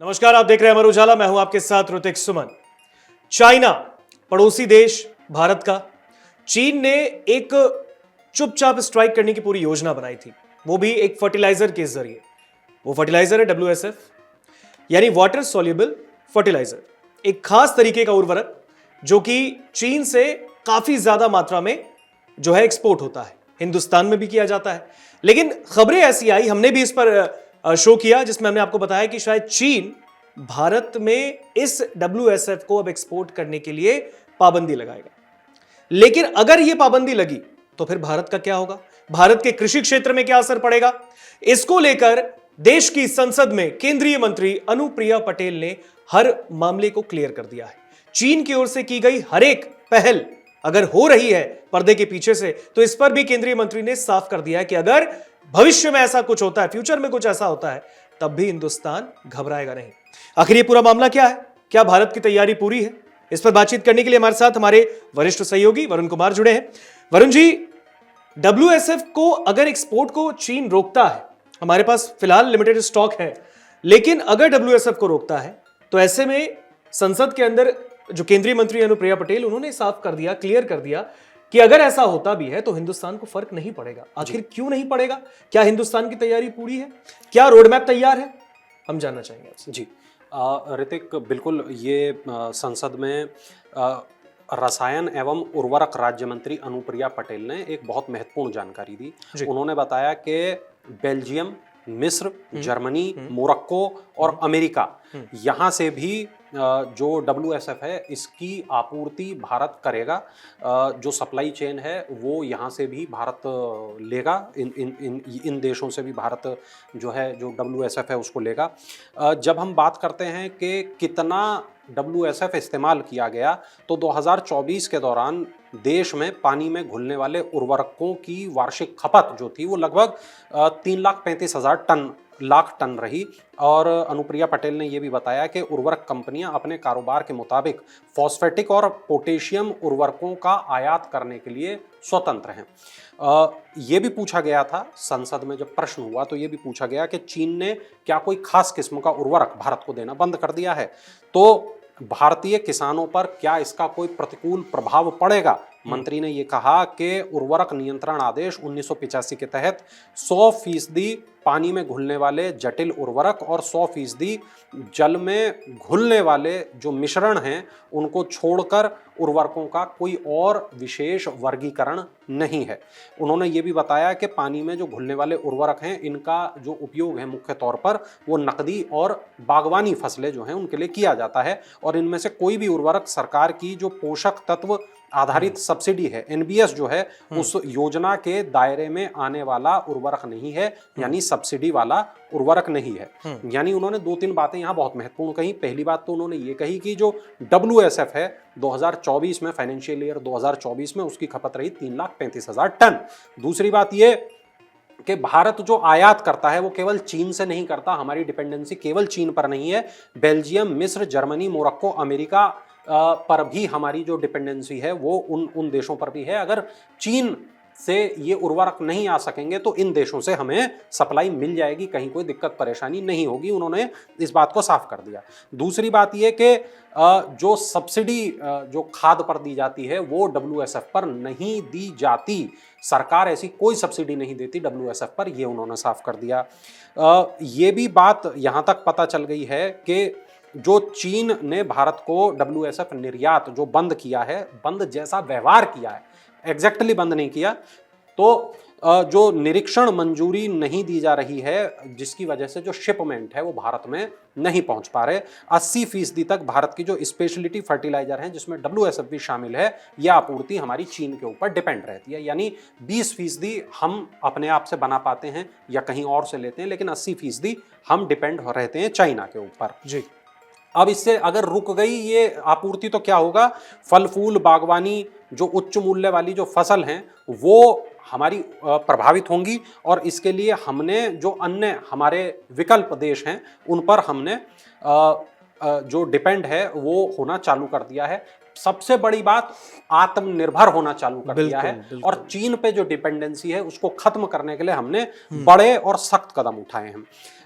नमस्कार, आप देख रहे हैं अमर उजाला। मैं हूं आपके साथ ऋतिक सुमन। चाइना, पड़ोसी देश भारत का, चीन ने एक चुपचाप स्ट्राइक करने की पूरी योजना बनाई थी, वो भी एक फर्टिलाइजर के जरिए। वो फर्टिलाइजर है WSF, यानी वाटर सॉल्युबल फर्टिलाइजर, एक खास तरीके का उर्वरक जो कि चीन से काफी ज्यादा मात्रा में जो है एक्सपोर्ट होता है, हिंदुस्तान में भी किया जाता है। लेकिन खबरें ऐसी आई, हमने भी इस पर शो किया, जिसमें हमने आपको बताया कि शायद चीन भारत में इस WSF को अब एक्सपोर्ट करने के लिए पाबंदी लगाएगा। लेकिन अगर यह पाबंदी लगी तो फिर भारत का क्या होगा, भारत के कृषि क्षेत्र में क्या असर पड़ेगा, इसको लेकर देश की संसद में केंद्रीय मंत्री अनुप्रिया पटेल ने हर मामले को क्लियर कर दिया है। चीन की ओर से की गई हर एक पहल अगर हो रही है पर्दे के पीछे से, तो इस पर भी केंद्रीय मंत्री ने साफ कर दिया है कि अगर भविष्य में ऐसा कुछ होता है, फ्यूचर में कुछ ऐसा होता है, तब भी हिंदुस्तान घबराएगा नहीं। आखिर ये पूरा मामला क्या है, क्या भारत की तैयारी पूरी है? इस पर बातचीत करने के लिए हमारे साथ हमारे वरिष्ठ सहयोगी वरुण कुमार जुड़े हैं। वरुण जी, WSF को अगर एक्सपोर्ट को चीन रोकता है, हमारे पास फिलहाल लिमिटेड स्टॉक है, लेकिन अगर WSF को रोकता है तो ऐसे में संसद के अंदर जो केंद्रीय मंत्री अनुप्रिया पटेल, उन्होंने साफ कर दिया, क्लियर कर दिया कि अगर ऐसा होता भी है तो हिंदुस्तान को फर्क नहीं पड़ेगा। आखिर क्यों नहीं पड़ेगा? क्या हिंदुस्तान की तैयारी पूरी है? क्या रोडमैप तैयार है? हम जानना चाहेंगे आपसे। जी ऋतिक, बिल्कुल ये संसद में रसायन एवं उर्वरक राज्य मंत्री अनुप्रिया पटेल ने एक बहुत महत्वपूर्ण जानकारी दी। उन्होंने बताया कि बेल्जियम, मिस्र, जर्मनी, मोरक्को और अमेरिका, यहाँ से भी जो WSF है इसकी आपूर्ति भारत करेगा। जो सप्लाई चेन है वो यहाँ से भी भारत लेगा, इन देशों से भी भारत जो है जो WSF है उसको लेगा। जब हम बात करते हैं कि कितना WSF इस्तेमाल किया गया, तो 2024 के दौरान देश में पानी में घुलने वाले उर्वरकों की वार्षिक खपत जो थी वो लगभग 3,35,000 लाख टन रही। और अनुप्रिया पटेल ने यह भी बताया कि उर्वरक कंपनियां अपने कारोबार के मुताबिक फॉस्फेटिक और पोटेशियम उर्वरकों का आयात करने के लिए स्वतंत्र हैं। ये भी पूछा गया था संसद में, जब प्रश्न हुआ तो ये भी पूछा गया कि चीन ने क्या कोई खास किस्म का उर्वरक भारत को देना बंद कर दिया है, तो भारतीय किसानों पर क्या इसका कोई प्रतिकूल प्रभाव पड़ेगा? मंत्री ने यह कहा कि उर्वरक नियंत्रण आदेश 1985 के तहत 100% पानी में घुलने वाले जटिल उर्वरक और 100% जल में घुलने वाले जो मिश्रण हैं उनको छोड़कर उर्वरकों का कोई और विशेष वर्गीकरण नहीं है। उन्होंने ये भी बताया कि पानी में जो घुलने वाले उर्वरक हैं इनका जो उपयोग है मुख्य तौर पर वो नकदी और बागवानी फसलें जो हैं उनके लिए किया जाता है, और इनमें से कोई भी उर्वरक सरकार की जो पोषक तत्व आधारित सब्सिडी है NBS जो है उस योजना के दायरे में आने वाला उर्वरक नहीं है, यानी सब्सिडी वाला उर्वरक नहीं है। यानी उन्होंने 2-3 बातें यहाँ बहुत महत्वपूर्ण कही। पहली बात तो उन्होंने ये कही कि जो WSF है 2024 में, फाइनेंशियल ईयर 2024 में उसकी खपत रही 3,35,000 टन। दूसरी बात ये कि भारत जो आयात करता है वो केवल चीन से नहीं करता, हमारी डिपेंडेंसी केवल चीन पर नहीं है, बेल्जियम, मिस्र, जर्मनी, मोरक्को, अमेरिका पर भी हमारी जो डिपेंडेंसी है वो उन देशों पर भी है। अगर चीन से ये उर्वरक नहीं आ सकेंगे तो इन देशों से हमें सप्लाई मिल जाएगी, कहीं कोई दिक्कत परेशानी नहीं होगी। उन्होंने इस बात को साफ कर दिया। दूसरी बात ये कि जो सब्सिडी जो खाद पर दी जाती है वो WSF पर नहीं दी जाती, सरकार ऐसी कोई सब्सिडी नहीं देती WSF पर, ये उन्होंने साफ कर दिया। ये भी बात यहाँ तक पता चल गई है कि जो चीन ने भारत को WSF निर्यात जो बंद किया है, बंद जैसा व्यवहार किया है, एग्जैक्टली बंद नहीं किया, तो जो निरीक्षण मंजूरी नहीं दी जा रही है जिसकी वजह से जो शिपमेंट है वो भारत में नहीं पहुंच पा रहे। 80% तक भारत की जो स्पेशलिटी फर्टिलाइजर हैं जिसमें WSF भी शामिल है, यह आपूर्ति हमारी चीन के ऊपर डिपेंड रहती है। यानी 20% हम अपने आप से बना पाते हैं या कहीं और से लेते हैं, लेकिन 80% हम डिपेंड रहते हैं चाइना के ऊपर। जी, अब इससे अगर रुक गई ये आपूर्ति तो क्या होगा? फल फूल बागवानी जो उच्च मूल्य वाली जो फसल हैं वो हमारी प्रभावित होंगी, और इसके लिए हमने जो अन्य हमारे विकल्प देश हैं उन पर हमने जो डिपेंड है वो होना चालू कर दिया है। सबसे बड़ी बात, आत्मनिर्भर होना चालू कर दिया है। बिल्कुल। और चीन पे जो डिपेंडेंसी है उसको खत्म करने के लिए हमने बड़े और सख्त कदम उठाए हैं।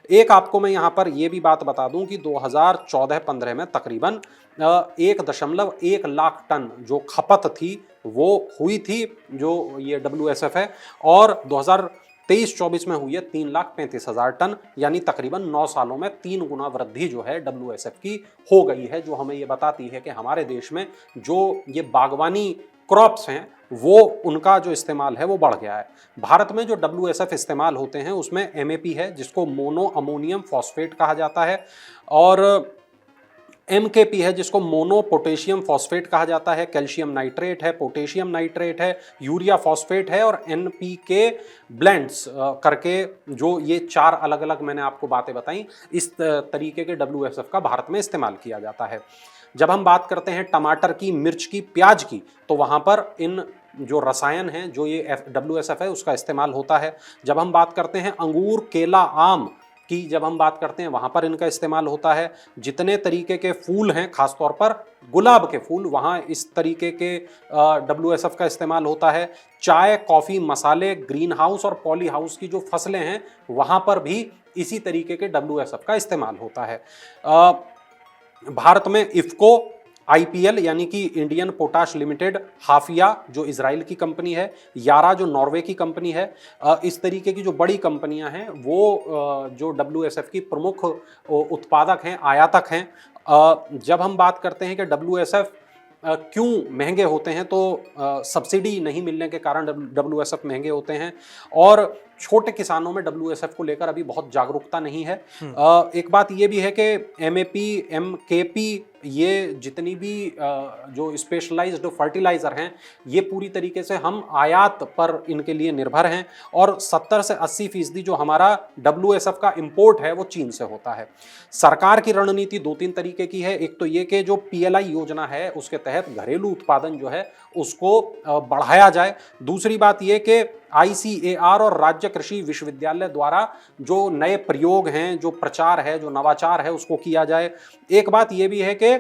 एक आपको मैं यहां पर यह भी बात बता दूं कि 2014-15 में तकरीबन 1.1 लाख टन जो खपत थी वो हुई थी, जो ये WSF है, और 2023-24 में हुई है 3,35,000 टन, यानी तकरीबन 9 सालों में 3 गुना वृद्धि जो है WSF की हो गई है, जो हमें ये बताती है कि हमारे देश में जो ये बागवानी क्रॉप्स हैं वो उनका जो इस्तेमाल है वो बढ़ गया है। भारत में जो WSF इस्तेमाल होते हैं उसमें MAP है, जिसको मोनो अमोनियम फॉस्फेट कहा जाता है, और MKP है, जिसको मोनो पोटेशियम फॉस्फेट कहा जाता है, कैल्शियम नाइट्रेट है, पोटेशियम नाइट्रेट है, यूरिया फॉस्फेट है, और NPK ब्लेंड्स करके जो ये 4 अलग अलग मैंने आपको बातें बताई, इस तरीके के WSF का भारत में इस्तेमाल किया जाता है। जब हम बात करते हैं टमाटर की, मिर्च की, प्याज की, तो वहाँ पर इन जो रसायन हैं, जो ये WSF है, उसका इस्तेमाल होता है। जब हम बात करते हैं अंगूर, केला, आम की, जब हम बात करते हैं वहाँ पर इनका इस्तेमाल होता है। जितने तरीके के फूल हैं, खासतौर पर गुलाब के फूल, वहाँ इस तरीके के WSF का इस्तेमाल होता है। चाय, कॉफ़ी, मसाले, ग्रीन हाउस और पॉली हाउस की जो फसलें हैं वहाँ पर भी इसी तरीके के WSF का इस्तेमाल होता है। भारत में इफ्को, IPL यानी कि इंडियन पोटाश लिमिटेड, हाफिया जो इजराइल की कंपनी है, यारा जो नॉर्वे की कंपनी है, इस तरीके की जो बड़ी कंपनियां हैं वो जो WSF की प्रमुख उत्पादक हैं, आयातक हैं। जब हम बात करते हैं कि WSF क्यों महंगे होते हैं, तो सब्सिडी नहीं मिलने के कारण WSF महंगे होते हैं, और छोटे किसानों में WSF को लेकर अभी बहुत जागरूकता नहीं है। एक बात ये भी है कि MAP, MKP, ये जितनी भी जो स्पेशलाइज्ड फर्टिलाइजर हैं, ये पूरी तरीके से हम आयात पर इनके लिए निर्भर हैं, और 70 से 80% जो हमारा WSF का इंपोर्ट है वो चीन से होता है। सरकार की रणनीति 2-3 तरीके की है। एक तो ये कि जो PLI योजना है उसके तहत घरेलू उत्पादन जो है उसको बढ़ाया जाए। दूसरी बात ये कि ICAR और राज्य कृषि विश्वविद्यालय द्वारा जो नए प्रयोग हैं, जो प्रचार है, जो नवाचार है, उसको किया जाए। एक बात ये भी है कि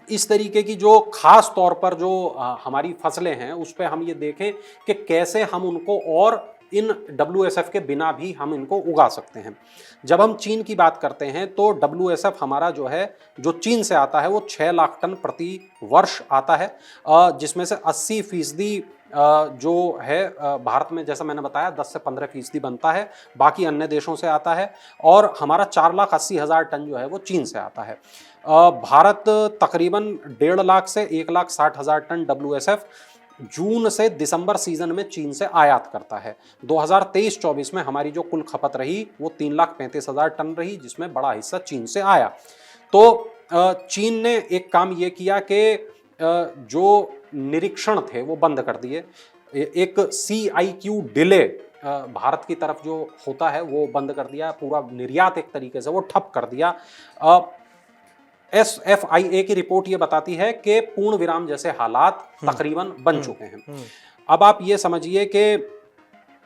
इस तरीके की जो खास तौर पर जो हमारी फसलें हैं उस पर हम ये देखें कि कैसे हम उनको और इन WSF के बिना भी हम इनको उगा सकते हैं। जब हम चीन की बात करते हैं तो WSF हमारा जो है, जो चीन से आता है वो 6 लाख टन प्रति वर्ष आता है, जिसमें से 80% जो है भारत में, जैसा मैंने बताया, 10 से 15% बनता है, बाकी अन्य देशों से आता है, और हमारा 4,80,000 टन जो है वो चीन से आता है। भारत तकरीबन 1.5 लाख से 1,60,000 टन WSF जून से दिसंबर सीजन में चीन से आयात करता है। 2023-24 में हमारी जो कुल खपत रही वो 3,35,000 टन रही, जिसमें बड़ा हिस्सा चीन से आया। तो चीन ने एक काम ये किया कि जो निरीक्षण थे वो बंद कर दिए। एक CIQ डिले भारत की तरफ जो होता है वो बंद कर दिया, पूरा निर्यात एक तरीके से वो ठप कर दिया। SFIA की रिपोर्ट ये बताती है कि पूर्ण विराम जैसे हालात तकरीबन बन चुके हैं। अब आप ये समझिए कि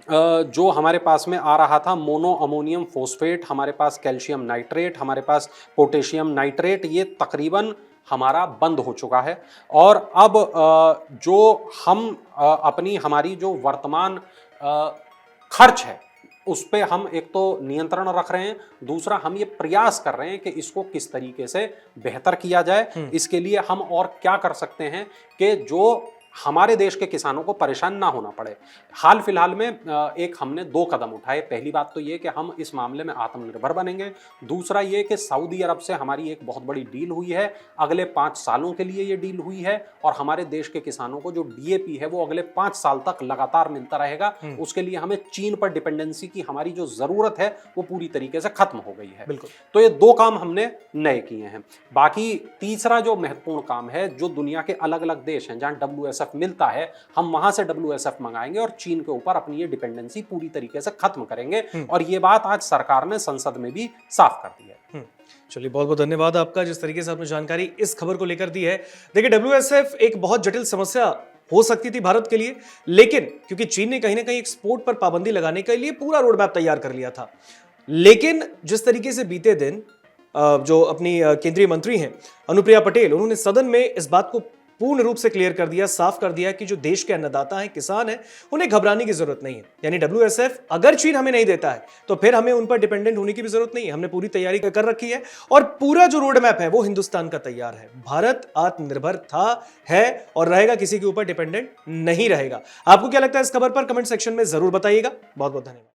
जो हमारे पास में आ रहा था मोनो अमोनियम फॉस्फेट, हमारे पास कैल्शियम नाइट्रेट, हमारे पास पोटेशियम नाइट्रेट, ये तकरीबन हमारा बंद हो चुका है। और अब जो हम हमारी जो वर्तमान खर्च है उस पे हम एक तो नियंत्रण रख रहे हैं, दूसरा हम ये प्रयास कर रहे हैं कि इसको किस तरीके से बेहतर किया जाए। इसके लिए हम और क्या कर सकते हैं कि जो हमारे देश के किसानों को परेशान ना होना पड़े। हाल फिलहाल में एक हमने 2 कदम उठाए। पहली बात तो ये कि हम इस मामले में आत्मनिर्भर बनेंगे। दूसरा ये कि सऊदी अरब से हमारी एक बहुत बड़ी डील हुई है, अगले 5 सालों के लिए ये डील हुई है, और हमारे देश के किसानों को जो DAP है वो अगले 5 साल तक लगातार मिलता रहेगा। उसके लिए हमें चीन पर डिपेंडेंसी की हमारी जो जरूरत है वो पूरी तरीके से खत्म हो गई है। बिल्कुल। तो ये 2 काम हमने नए किए हैं। बाकी तीसरा जो महत्वपूर्ण काम है, जो दुनिया के अलग अलग देश हैं जहां WSF मिलता है, हम वहां से WSF मंगाएंगे और चीन के ऊपर अपनी ये डिपेंडेंसी पूरी तरीके से खत्म करेंगे। और ये बात आज सरकार ने संसद में भी साफ कर दी है। चलिए, बहुत बहुत धन्यवाद आपका, जिस तरीके से आपने जानकारी इस खबर को लेकर दी है। देखिए, WSF एक बहुत जटिल समस्या हो सकती थी भारत के लिए, लेकिन क्योंकि चीन ने कहीं ना कहीं एक्सपोर्ट पर पाबंदी लगाने के लिए पूरा रोड मैप तैयार कर लिया था, लेकिन जिस तरीके से बीते दिन जो अपनी केंद्रीय मंत्री हैं अनुप्रिया पटेल, उन्होंने सदन में इस बात को पूर्ण रूप से क्लियर कर दिया, साफ कर दिया कि जो देश के अन्नदाता हैं, किसान हैं, उन्हें घबराने की जरूरत नहीं है। यानी WSF अगर चीन हमें नहीं देता है तो फिर हमें उन पर डिपेंडेंट होने की भी जरूरत नहीं है। हमने पूरी तैयारी कर रखी है और पूरा जो रोड मैप है वो हिंदुस्तान का तैयार है। भारत आत्मनिर्भर था, है और रहेगा, किसी के ऊपर डिपेंडेंट नहीं रहेगा। आपको क्या लगता है इस खबर पर? कमेंट सेक्शन में जरूर बताइएगा। बहुत बहुत धन्यवाद।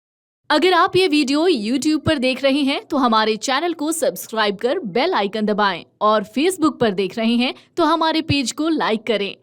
अगर आप ये वीडियो YouTube पर देख रहे हैं तो हमारे चैनल को सब्सक्राइब कर बेल आइकन दबाएं और Facebook पर देख रहे हैं तो हमारे पेज को लाइक करें।